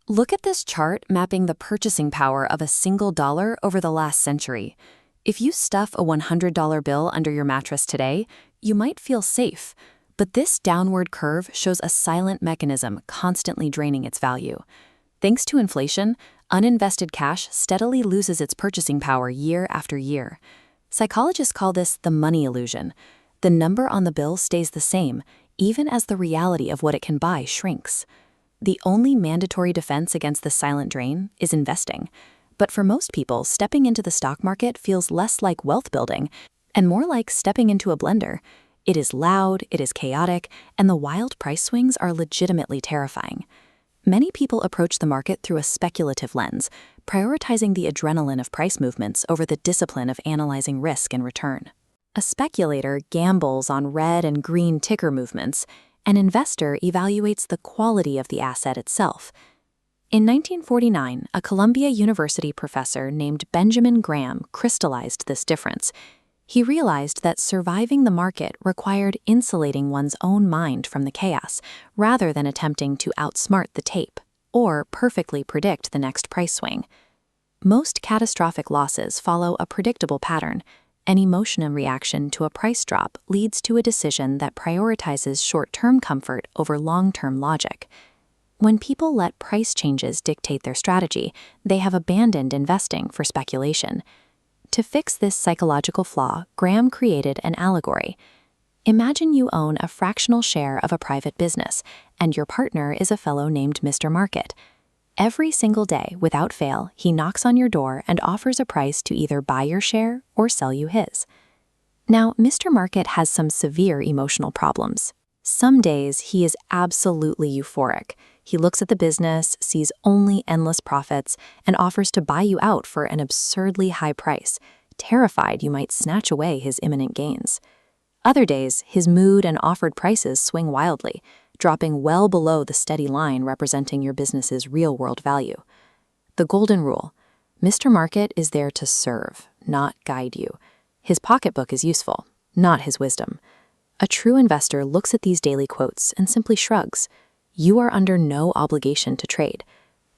Look at this chart mapping the purchasing power of a single dollar over the last century. If you stuff a $100 bill under your mattress today, you might feel safe. But this downward curve shows a silent mechanism constantly draining its value. Thanks to inflation, uninvested cash steadily loses its purchasing power year after year. Psychologists call this the money illusion. The number on the bill stays the same, even as the reality of what it can buy shrinks. The only mandatory defense against the silent drain is investing. But for most people, stepping into the stock market feels less like wealth building and more like stepping into a blender. It is loud, it is chaotic, and the wild price swings are legitimately terrifying. Many people approach the market through a speculative lens, prioritizing the adrenaline of price movements over the discipline of analyzing risk and return. A speculator gambles on red and green ticker movements. An investor evaluates the quality of the asset itself. In 1949, a Columbia University professor named Benjamin Graham crystallized this difference. He realized that surviving the market required insulating one's own mind from the chaos, rather than attempting to outsmart the tape or perfectly predict the next price swing. Most catastrophic losses follow a predictable pattern. An emotional reaction to a price drop leads to a decision that prioritizes short-term comfort over long-term logic. When people let price changes dictate their strategy, they have abandoned investing for speculation. To fix this psychological flaw, Graham created an allegory. Imagine you own a fractional share of a private business, and your partner is a fellow named Mr. Market. Every single day, without fail, he knocks on your door and offers a price to either buy your share or sell you his. Now, Mr. Market has some severe emotional problems. Some days, he is absolutely euphoric. He looks at the business, sees only endless profits, and offers to buy you out for an absurdly high price, terrified you might snatch away his imminent gains. Other days, his mood and offered prices swing wildly, dropping well below the steady line representing your business's real-world value. The golden rule: Mr. Market is there to serve, not guide you. His pocketbook is useful, not his wisdom. A true investor looks at these daily quotes and simply shrugs. You are under no obligation to trade.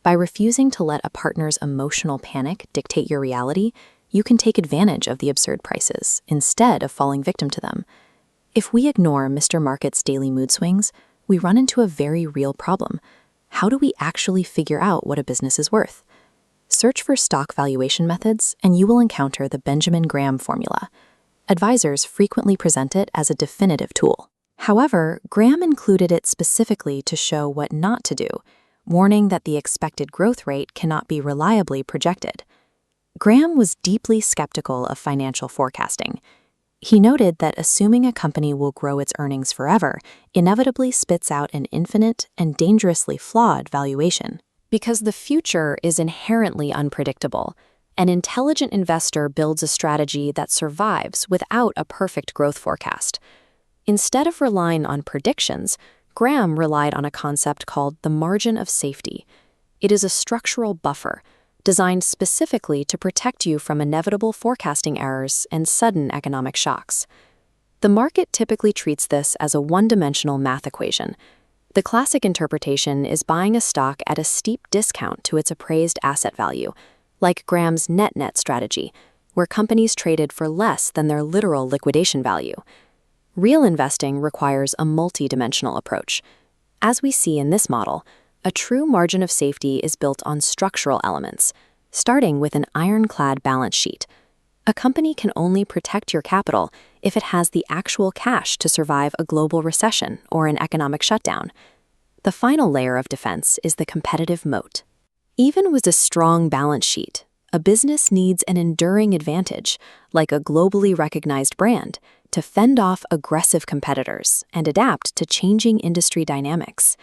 By refusing to let a partner's emotional panic dictate your reality, you can take advantage of the absurd prices instead of falling victim to them. If we ignore Mr. Market's daily mood swings, we run into a very real problem. How do we actually figure out what a business is worth? Search for stock valuation methods, and you will encounter the Benjamin Graham formula. Advisors frequently present it as a definitive tool. However, Graham included it specifically to show what not to do, warning that the expected growth rate cannot be reliably projected. Graham was deeply skeptical of financial forecasting. He noted that assuming a company will grow its earnings forever inevitably spits out an infinite and dangerously flawed valuation. Because the future is inherently unpredictable, an intelligent investor builds a strategy that survives without a perfect growth forecast. Instead of relying on predictions, Graham relied on a concept called the margin of safety. It is a structural buffer designed specifically to protect you from inevitable forecasting errors and sudden economic shocks. The market typically treats this as a one-dimensional math equation. The classic interpretation is buying a stock at a steep discount to its appraised asset value, like Graham's net-net strategy, where companies traded for less than their literal liquidation value. Real investing requires a multi-dimensional approach. As we see in this model, a true margin of safety is built on structural elements, starting with an ironclad balance sheet. A company can only protect your capital if it has the actual cash to survive a global recession or an economic shutdown. The final layer of defense is the competitive moat. Even with a strong balance sheet, a business needs an enduring advantage, like a globally recognized brand, to fend off aggressive competitors and adapt to changing industry dynamics.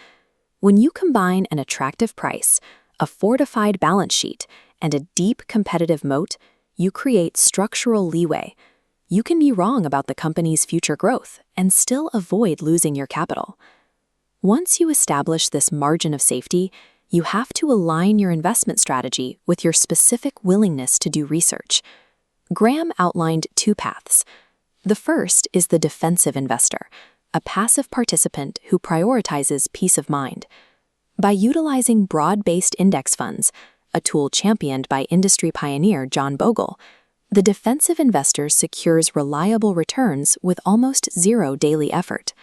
When you combine an attractive price, a fortified balance sheet, and a deep competitive moat, you create structural leeway. You can be wrong about the company's future growth and still avoid losing your capital. Once you establish this margin of safety, you have to align your investment strategy with your specific willingness to do research. Graham outlined two paths. The first is the defensive investor, a passive participant who prioritizes peace of mind. By utilizing broad-based index funds, a tool championed by industry pioneer John Bogle, the defensive investor secures reliable returns with almost zero daily effort.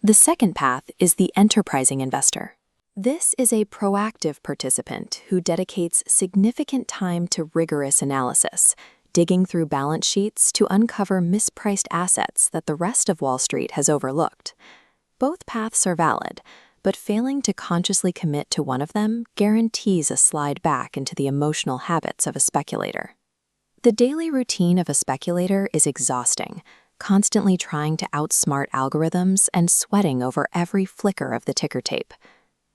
The second path is the enterprising investor. This is a proactive participant who dedicates significant time to rigorous analysis, digging through balance sheets to uncover mispriced assets that the rest of Wall Street has overlooked. Both paths are valid, but failing to consciously commit to one of them guarantees a slide back into the emotional habits of a speculator. The daily routine of a speculator is exhausting, constantly trying to outsmart algorithms and sweating over every flicker of the ticker tape.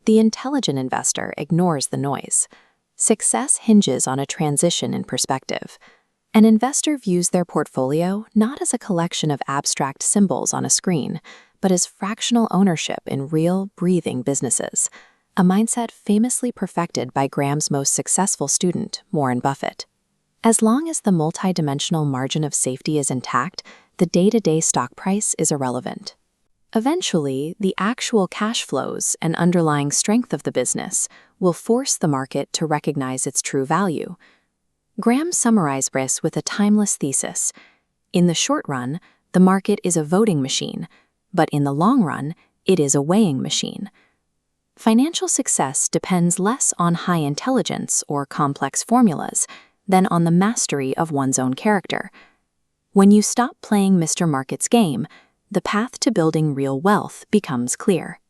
The intelligent investor ignores the noise. Success hinges on a transition in perspective. An investor views their portfolio not as a collection of abstract symbols on a screen, but as fractional ownership in real, breathing businesses, a mindset famously perfected by Graham's most successful student, Warren Buffett. As long as the multidimensional margin of safety is intact, the day-to-day stock price is irrelevant. Eventually, the actual cash flows and underlying strength of the business will force the market to recognize its true value. Graham summarized this with a timeless thesis. In the short run, the market is a voting machine, but in the long run, it is a weighing machine. Financial success depends less on high intelligence or complex formulas than on the mastery of one's own character. When you stop playing Mr. Market's game, the path to building real wealth becomes clear.